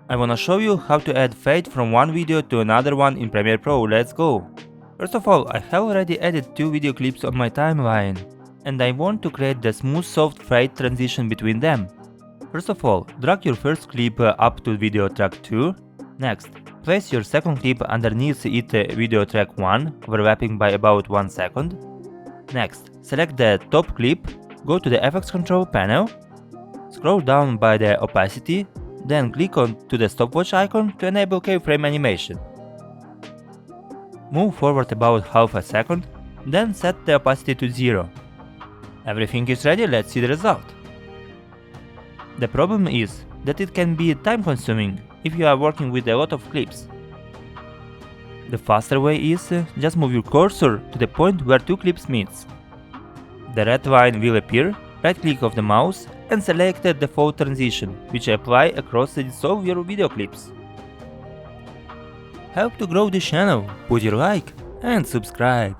I wanna show you how to add fade from one video to another one in Premiere Pro, let's go! First of all, I have already added 2 video clips on my timeline, and I want to create the smooth soft fade transition between them. First of all, drag your first clip up to video track 2. Next, place your second clip underneath it video track 1, overlapping by about 1 second. Next, select the top clip, go to the effects control panel, scroll down by the opacity, then click on to the stopwatch icon to enable keyframe animation. Move forward about half a second, then set the opacity to 0. Everything is ready, let's see the result. The problem is that it can be time consuming if you are working with a lot of clips. The faster way is just move your cursor to the point where 2 clips meet. The red line will appear, right click of the mouse and select the default transition, which apply across all your video clips. Help to grow this channel, put your like and subscribe.